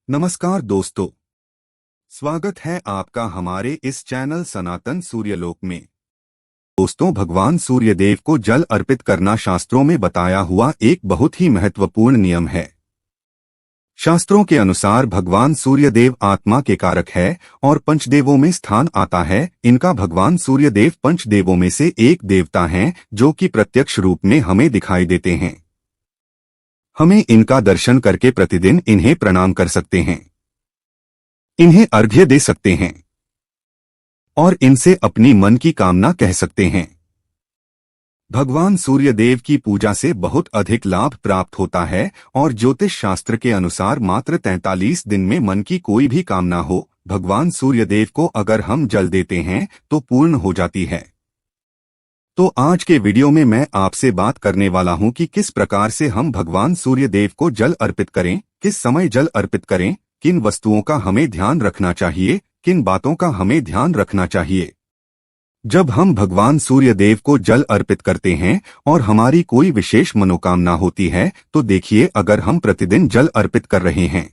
नमस्कार दोस्तों, स्वागत है आपका हमारे इस चैनल सनातन सूर्यलोक में। दोस्तों, भगवान सूर्यदेव को जल अर्पित करना शास्त्रों में बताया हुआ एक बहुत ही महत्वपूर्ण नियम है। शास्त्रों के अनुसार भगवान सूर्यदेव आत्मा के कारक है और पंचदेवों में स्थान आता है इनका। भगवान सूर्यदेव पंचदेवों में से एक देवता हैं जो कि प्रत्यक्ष रूप में हमें दिखाई देते हैं। हमें इनका दर्शन करके प्रतिदिन इन्हें प्रणाम कर सकते हैं, इन्हें अर्घ्य दे सकते हैं और इनसे अपनी मन की कामना कह सकते हैं। भगवान सूर्यदेव की पूजा से बहुत अधिक लाभ प्राप्त होता है और ज्योतिष शास्त्र के अनुसार मात्र 43 दिन में मन की कोई भी कामना हो, भगवान सूर्यदेव को अगर हम जल देते हैं तो पूर्ण हो जाती है। तो आज के वीडियो में मैं आपसे बात करने वाला हूं कि किस प्रकार से हम भगवान सूर्यदेव को जल अर्पित करें, किस समय जल अर्पित करें, किन वस्तुओं का हमें ध्यान रखना चाहिए, किन बातों का हमें ध्यान रखना चाहिए। जब हम भगवान सूर्यदेव को जल अर्पित करते हैं और हमारी कोई विशेष मनोकामना होती है तो देखिए, अगर हम प्रतिदिन जल अर्पित कर रहे हैं,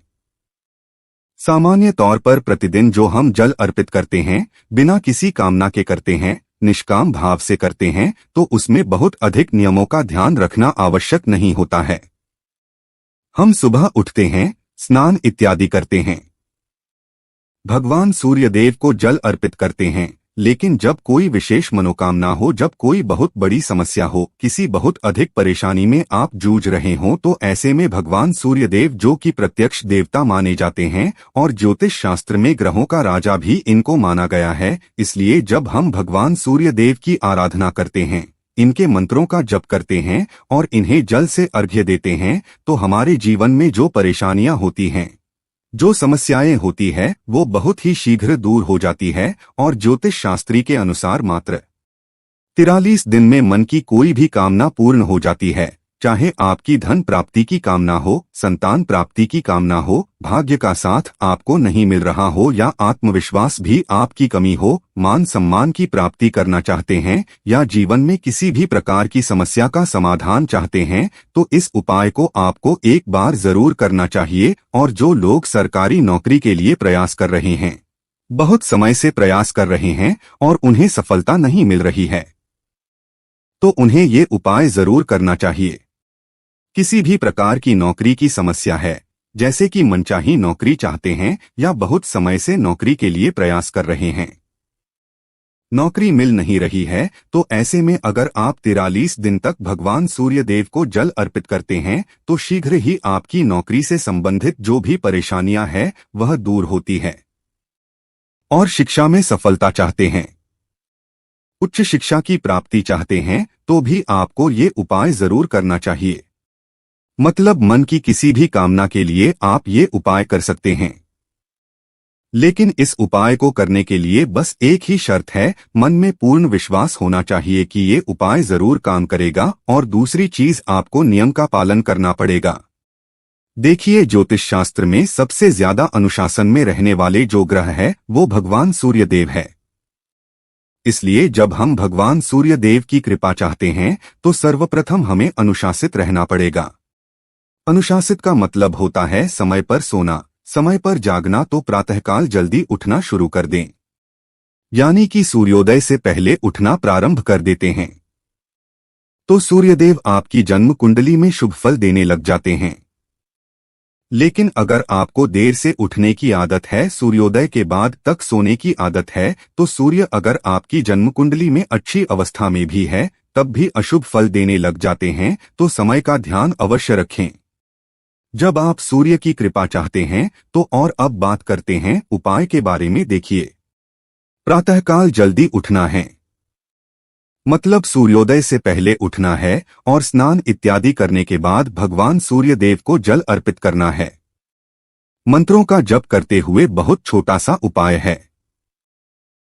सामान्य तौर पर प्रतिदिन जो हम जल अर्पित करते हैं बिना किसी कामना के करते हैं, निष्काम भाव से करते हैं, तो उसमें बहुत अधिक नियमों का ध्यान रखना आवश्यक नहीं होता है। हम सुबह उठते हैं, स्नान इत्यादि करते हैं, भगवान सूर्यदेव को जल अर्पित करते हैं, लेकिन जब कोई विशेष मनोकामना हो, जब कोई बहुत बड़ी समस्या हो, किसी बहुत अधिक परेशानी में आप जूझ रहे हों, तो ऐसे में भगवान सूर्यदेव जो कि प्रत्यक्ष देवता माने जाते हैं और ज्योतिष शास्त्र में ग्रहों का राजा भी इनको माना गया है, इसलिए जब हम भगवान सूर्यदेव की आराधना करते हैं, इनके मंत्रों का जप करते हैं और इन्हें जल से अर्घ्य देते हैं, तो हमारे जीवन में जो परेशानियां होती हैं, जो समस्याएं होती है, वो बहुत ही शीघ्र दूर हो जाती है और ज्योतिष शास्त्री के अनुसार मात्र 43 दिन में मन की कोई भी कामना पूर्ण हो जाती है। चाहे आपकी धन प्राप्ति की कामना हो, संतान प्राप्ति की कामना हो, भाग्य का साथ आपको नहीं मिल रहा हो या आत्मविश्वास भी आपकी कमी हो, मान सम्मान की प्राप्ति करना चाहते हैं या जीवन में किसी भी प्रकार की समस्या का समाधान चाहते हैं, तो इस उपाय को आपको एक बार जरूर करना चाहिए। और जो लोग सरकारी नौकरी के लिए प्रयास कर रहे हैं, बहुत समय से प्रयास कर रहे हैं और उन्हें सफलता नहीं मिल रही है, तो उन्हें ये उपाय जरूर करना चाहिए। किसी भी प्रकार की नौकरी की समस्या है, जैसे कि मनचाही नौकरी चाहते हैं या बहुत समय से नौकरी के लिए प्रयास कर रहे हैं, नौकरी मिल नहीं रही है, तो ऐसे में अगर आप 43 दिन तक भगवान सूर्यदेव को जल अर्पित करते हैं तो शीघ्र ही आपकी नौकरी से संबंधित जो भी परेशानियां हैं वह दूर होती है। और शिक्षा में सफलता चाहते हैं, उच्च शिक्षा की प्राप्ति चाहते हैं, तो भी आपको ये उपाय जरूर करना चाहिए। मतलब मन की किसी भी कामना के लिए आप ये उपाय कर सकते हैं, लेकिन इस उपाय को करने के लिए बस एक ही शर्त है, मन में पूर्ण विश्वास होना चाहिए कि ये उपाय जरूर काम करेगा। और दूसरी चीज, आपको नियम का पालन करना पड़ेगा। देखिए, ज्योतिष शास्त्र में सबसे ज्यादा अनुशासन में रहने वाले जो ग्रह है वो भगवान सूर्यदेव है। इसलिए जब हम भगवान सूर्यदेव की कृपा चाहते हैं तो सर्वप्रथम हमें अनुशासित रहना पड़ेगा। अनुशासित का मतलब होता है समय पर सोना, समय पर जागना, तो प्रातःकाल जल्दी उठना शुरू कर दें, यानी कि सूर्योदय से पहले उठना प्रारंभ कर देते हैं, तो सूर्यदेव आपकी जन्म कुंडली में शुभ फल देने लग जाते हैं। लेकिन अगर आपको देर से उठने की आदत है, सूर्योदय के बाद तक सोने की आदत है, तो सूर्य अगर आपकी जन्म कुंडली में अच्छी अवस्था में भी है तब भी अशुभ फल देने लग जाते हैं, तो समय का ध्यान अवश्य रखें। जब आप सूर्य की कृपा चाहते हैं तो और अब बात करते हैं उपाय के बारे में। देखिए, प्रातःकाल जल्दी उठना है, मतलब सूर्योदय से पहले उठना है और स्नान इत्यादि करने के बाद भगवान सूर्यदेव को जल अर्पित करना है। मंत्रों का जप करते हुए बहुत छोटा सा उपाय है,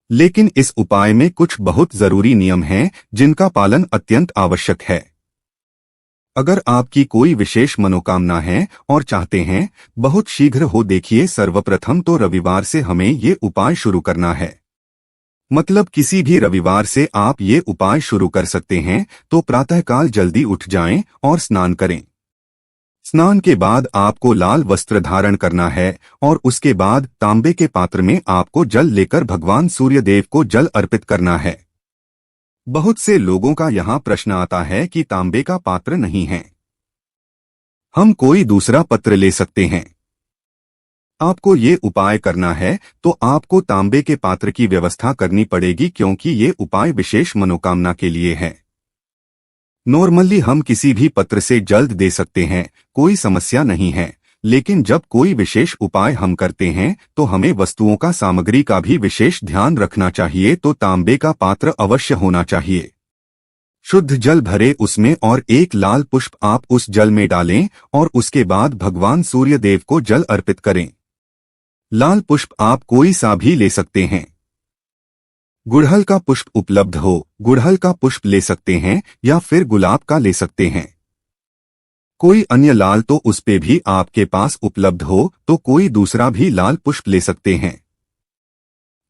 लेकिन इस उपाय में कुछ बहुत जरूरी नियम हैं जिनका पालन अत्यंत आवश्यक है। अगर आपकी कोई विशेष मनोकामना है और चाहते हैं बहुत शीघ्र हो, देखिए, सर्वप्रथम तो रविवार से हमें ये उपाय शुरू करना है। मतलब किसी भी रविवार से आप ये उपाय शुरू कर सकते हैं। तो प्रातःकाल जल्दी उठ जाएं और स्नान करें। स्नान के बाद आपको लाल वस्त्र धारण करना है और उसके बाद तांबे के पात्र में आपको जल लेकर भगवान सूर्यदेव को जल अर्पित करना है। बहुत से लोगों का यहाँ प्रश्न आता है कि तांबे का पात्र नहीं है, हम कोई दूसरा पत्र ले सकते हैं। आपको ये उपाय करना है तो आपको तांबे के पात्र की व्यवस्था करनी पड़ेगी, क्योंकि ये उपाय विशेष मनोकामना के लिए है। नॉर्मली हम किसी भी पत्र से जल दे सकते हैं, कोई समस्या नहीं है, लेकिन जब कोई विशेष उपाय हम करते हैं तो हमें वस्तुओं का सामग्री का भी विशेष ध्यान रखना चाहिए। तो तांबे का पात्र अवश्य होना चाहिए। शुद्ध जल भरे उसमें और एक लाल पुष्प आप उस जल में डालें और उसके बाद भगवान सूर्यदेव को जल अर्पित करें। लाल पुष्प आप कोई सा भी ले सकते हैं। गुड़हल का पुष्प उपलब्ध हो, गुड़हल का पुष्प ले सकते हैं या फिर गुलाब का ले सकते हैं। कोई अन्य लाल तो उस पे भी आपके पास उपलब्ध हो तो कोई दूसरा भी लाल पुष्प ले सकते हैं।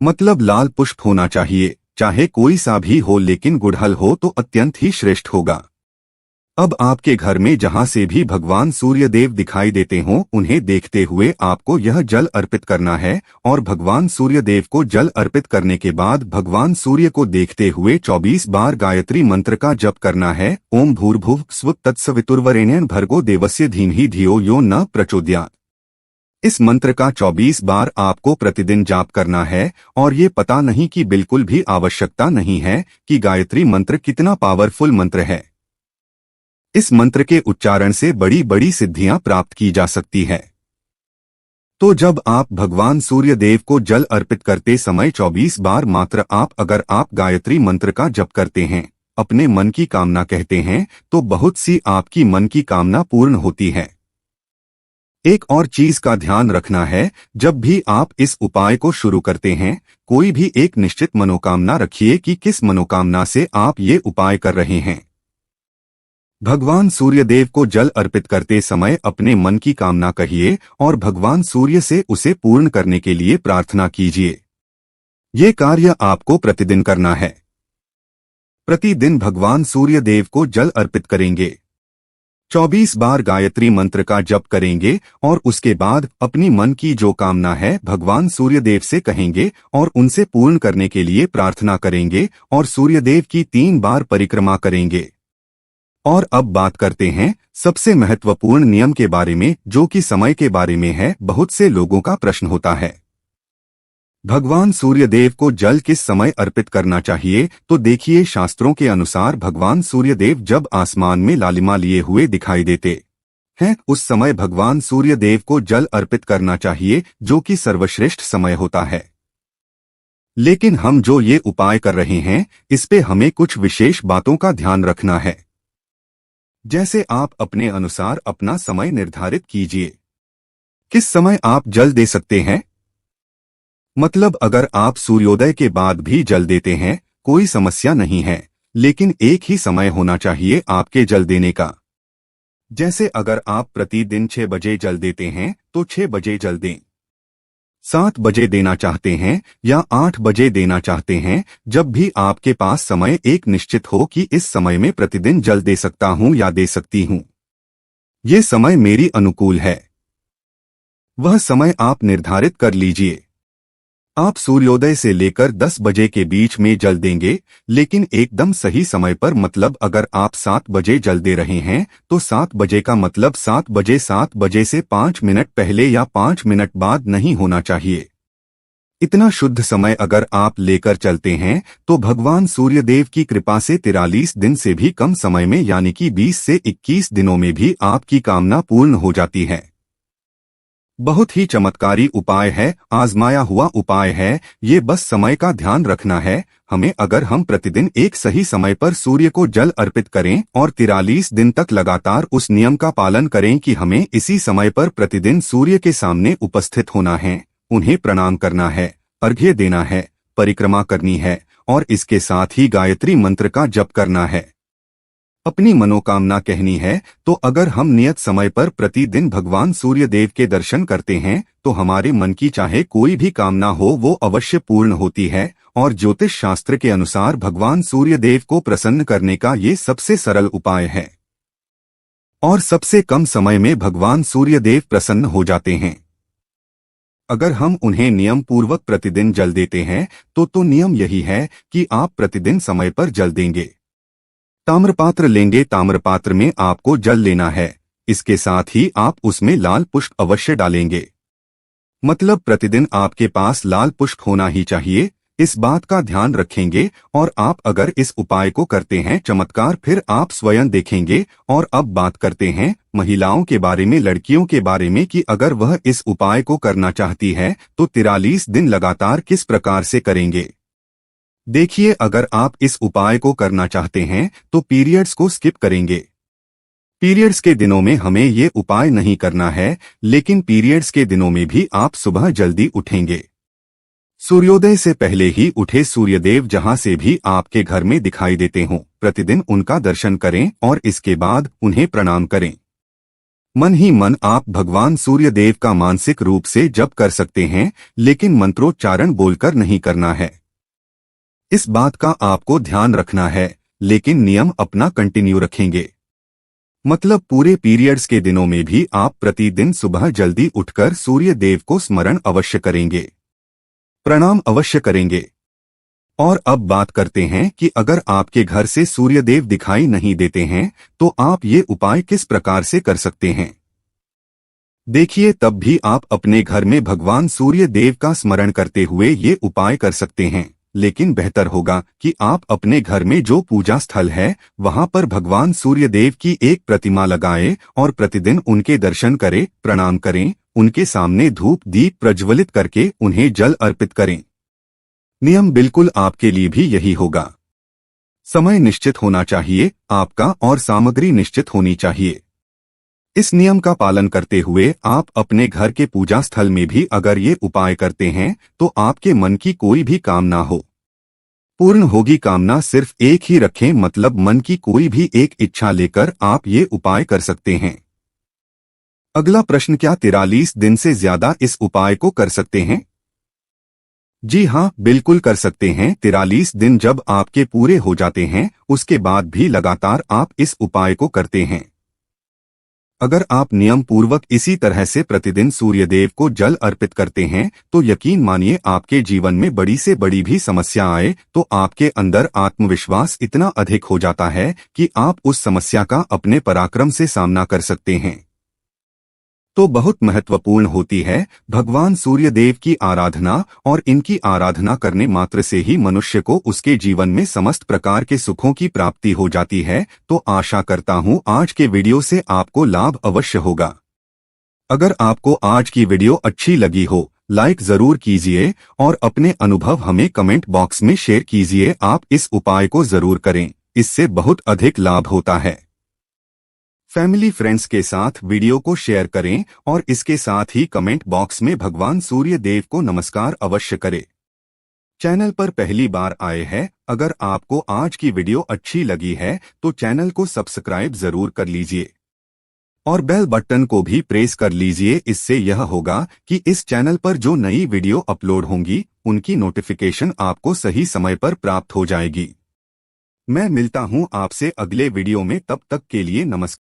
मतलब लाल पुष्प होना चाहिए, चाहे कोई सा भी हो, लेकिन गुड़हल हो तो अत्यंत ही श्रेष्ठ होगा। अब आपके घर में जहां से भी भगवान सूर्यदेव दिखाई देते हों, उन्हें देखते हुए आपको यह जल अर्पित करना है और भगवान सूर्यदेव को जल अर्पित करने के बाद भगवान सूर्य को देखते हुए 24 बार गायत्री मंत्र का जप करना है। ओम भूर्भुव स्व तत्सवितुर्वरेण्यं भर्गो देवस्य धीमहि धियो यो न प्रचोदयात्। इस मंत्र का 24 बार आपको प्रतिदिन जाप करना है और ये पता नहीं कि बिल्कुल भी आवश्यकता नहीं है कि गायत्री मंत्र कितना पावरफुल मंत्र है। इस मंत्र के उच्चारण से बड़ी बड़ी सिद्धियां प्राप्त की जा सकती है। तो जब आप भगवान सूर्यदेव को जल अर्पित करते समय 24 बार मात्र अगर आप गायत्री मंत्र का जप करते हैं, अपने मन की कामना कहते हैं, तो बहुत सी आपकी मन की कामना पूर्ण होती है। एक और चीज का ध्यान रखना है, जब भी आप इस उपाय को शुरू करते हैं, कोई भी एक निश्चित मनोकामना रखिए कि किस मनोकामना से आप ये उपाय कर रहे हैं। भगवान सूर्यदेव को जल अर्पित करते समय अपने मन की कामना कहिए और भगवान सूर्य से उसे पूर्ण करने के लिए प्रार्थना कीजिए। ये कार्य आपको प्रतिदिन करना है। प्रतिदिन भगवान सूर्यदेव को जल अर्पित करेंगे, 24 बार गायत्री मंत्र का जप करेंगे और उसके बाद अपनी मन की जो कामना है भगवान सूर्यदेव से कहेंगे और उनसे पूर्ण करने के लिए प्रार्थना करेंगे और सूर्यदेव की 3 बार परिक्रमा करेंगे। और अब बात करते हैं सबसे महत्वपूर्ण नियम के बारे में, जो कि समय के बारे में है। बहुत से लोगों का प्रश्न होता है, भगवान सूर्यदेव को जल किस समय अर्पित करना चाहिए? तो देखिए, शास्त्रों के अनुसार भगवान सूर्यदेव जब आसमान में लालिमा लिए हुए दिखाई देते हैं, उस समय भगवान सूर्यदेव को जल अर्पित करना चाहिए, जो कि सर्वश्रेष्ठ समय होता है। लेकिन हम जो ये उपाय कर रहे हैं, इस पे हमें कुछ विशेष बातों का ध्यान रखना है। जैसे आप अपने अनुसार अपना समय निर्धारित कीजिए। किस समय आप जल दे सकते हैं? मतलब अगर आप सूर्योदय के बाद भी जल देते हैं, कोई समस्या नहीं है, लेकिन एक ही समय होना चाहिए आपके जल देने का। जैसे अगर आप प्रतिदिन 6 बजे जल देते हैं तो 6 बजे जल दें। 7 बजे देना चाहते हैं या 8 बजे देना चाहते हैं, जब भी आपके पास समय एक निश्चित हो कि इस समय में प्रतिदिन जल दे सकता हूं या दे सकती हूं, ये समय मेरी अनुकूल है, वह समय आप निर्धारित कर लीजिए। आप सूर्योदय से लेकर 10 बजे के बीच में जल देंगे, लेकिन एकदम सही समय पर। मतलब अगर आप 7 बजे जल दे रहे हैं तो 7 बजे का मतलब 7 बजे से 5 मिनट पहले या 5 मिनट बाद नहीं होना चाहिए। इतना शुद्ध समय अगर आप लेकर चलते हैं तो भगवान सूर्यदेव की कृपा से 43 दिन से भी कम समय में, यानी कि 20 से 21 दिनों में भी आपकी कामना पूर्ण हो जाती है। बहुत ही चमत्कारी उपाय है, आजमाया हुआ उपाय है। ये बस समय का ध्यान रखना है हमें। अगर हम प्रतिदिन एक सही समय पर सूर्य को जल अर्पित करें और 43 दिन तक लगातार उस नियम का पालन करें कि हमें इसी समय पर प्रतिदिन सूर्य के सामने उपस्थित होना है, उन्हें प्रणाम करना है, अर्घ्य देना है, परिक्रमा करनी है और इसके साथ ही गायत्री मंत्र का जप करना है, अपनी मनोकामना कहनी है, तो अगर हम नियत समय पर प्रतिदिन भगवान सूर्यदेव के दर्शन करते हैं तो हमारे मन की चाहे कोई भी कामना हो वो अवश्य पूर्ण होती है। और ज्योतिष शास्त्र के अनुसार भगवान सूर्यदेव को प्रसन्न करने का ये सबसे सरल उपाय है। और सबसे कम समय में भगवान सूर्यदेव प्रसन्न हो जाते हैं। अगर हम उन्हें नियम पूर्वक प्रतिदिन जल देते हैं तो नियम यही है कि आप प्रतिदिन समय पर जल देंगे। ताम्रपात्र लेंगे, ताम्रपात्र में आपको जल लेना है। इसके साथ ही आप उसमें लाल पुष्प अवश्य डालेंगे। मतलब प्रतिदिन आपके पास लाल पुष्प होना ही चाहिए। इस बात का ध्यान रखेंगे और आप अगर इस उपाय को करते हैं, चमत्कार फिर आप स्वयं देखेंगे। और अब बात करते हैं महिलाओं के बारे में, लड़कियों के बारे में कि अगर वह इस उपाय को करना चाहती है तो 43 दिन लगातार किस प्रकार से करेंगे। देखिए, अगर आप इस उपाय को करना चाहते हैं तो पीरियड्स को स्किप करेंगे। पीरियड्स के दिनों में हमें ये उपाय नहीं करना है, लेकिन पीरियड्स के दिनों में भी आप सुबह जल्दी उठेंगे। सूर्योदय से पहले ही उठे, सूर्यदेव जहां से भी आपके घर में दिखाई देते हों, प्रतिदिन उनका दर्शन करें और इसके बाद उन्हें प्रणाम करें। मन ही मन आप भगवान सूर्यदेव का मानसिक रूप से जप कर सकते हैं, लेकिन मंत्रोच्चारण बोलकर नहीं करना है। इस बात का आपको ध्यान रखना है, लेकिन नियम अपना कंटिन्यू रखेंगे। मतलब पूरे पीरियड्स के दिनों में भी आप प्रतिदिन सुबह जल्दी उठकर सूर्य देव को स्मरण अवश्य करेंगे, प्रणाम अवश्य करेंगे। और अब बात करते हैं कि अगर आपके घर से सूर्यदेव दिखाई नहीं देते हैं तो आप ये उपाय किस प्रकार से कर सकते हैं। देखिए, तब भी आप अपने घर में भगवान सूर्य देव का स्मरण करते हुए ये उपाय कर सकते हैं, लेकिन बेहतर होगा कि आप अपने घर में जो पूजा स्थल है वहां पर भगवान सूर्यदेव की एक प्रतिमा लगाएं और प्रतिदिन उनके दर्शन करें, प्रणाम करें, उनके सामने धूप दीप प्रज्वलित करके उन्हें जल अर्पित करें। नियम बिल्कुल आपके लिए भी यही होगा। समय निश्चित होना चाहिए आपका और सामग्री निश्चित होनी चाहिए। इस नियम का पालन करते हुए आप अपने घर के पूजा स्थल में भी अगर ये उपाय करते हैं तो आपके मन की कोई भी कामना हो पूर्ण होगी। कामना सिर्फ एक ही रखें, मतलब मन की कोई भी एक इच्छा लेकर आप ये उपाय कर सकते हैं। अगला प्रश्न, क्या 43 दिन से ज्यादा इस उपाय को कर सकते हैं? जी हाँ, बिल्कुल कर सकते हैं। 43 दिन जब आपके पूरे हो जाते हैं उसके बाद भी लगातार आप इस उपाय को करते हैं। अगर आप नियम पूर्वक इसी तरह से प्रतिदिन सूर्यदेव को जल अर्पित करते हैं तो यकीन मानिए आपके जीवन में बड़ी से बड़ी भी समस्या आए तो आपके अंदर आत्मविश्वास इतना अधिक हो जाता है कि आप उस समस्या का अपने पराक्रम से सामना कर सकते हैं। तो बहुत महत्वपूर्ण होती है भगवान सूर्यदेव की आराधना, और इनकी आराधना करने मात्र से ही मनुष्य को उसके जीवन में समस्त प्रकार के सुखों की प्राप्ति हो जाती है। तो आशा करता हूँ आज के वीडियो से आपको लाभ अवश्य होगा। अगर आपको आज की वीडियो अच्छी लगी हो, लाइक जरूर कीजिए और अपने अनुभव हमें कमेंट बॉक्स में शेयर कीजिए। आप इस उपाय को जरूर करें, इससे बहुत अधिक लाभ होता है। फैमिली फ्रेंड्स के साथ वीडियो को शेयर करें और इसके साथ ही कमेंट बॉक्स में भगवान सूर्य देव को नमस्कार अवश्य करें। चैनल पर पहली बार आए हैं, अगर आपको आज की वीडियो अच्छी लगी है तो चैनल को सब्सक्राइब जरूर कर लीजिए और बेल बटन को भी प्रेस कर लीजिए। इससे यह होगा कि इस चैनल पर जो नई वीडियो अपलोड होंगी उनकी नोटिफिकेशन आपको सही समय पर प्राप्त हो जाएगी। मैं मिलता हूं आपसे अगले वीडियो में, तब तक के लिए नमस्कार।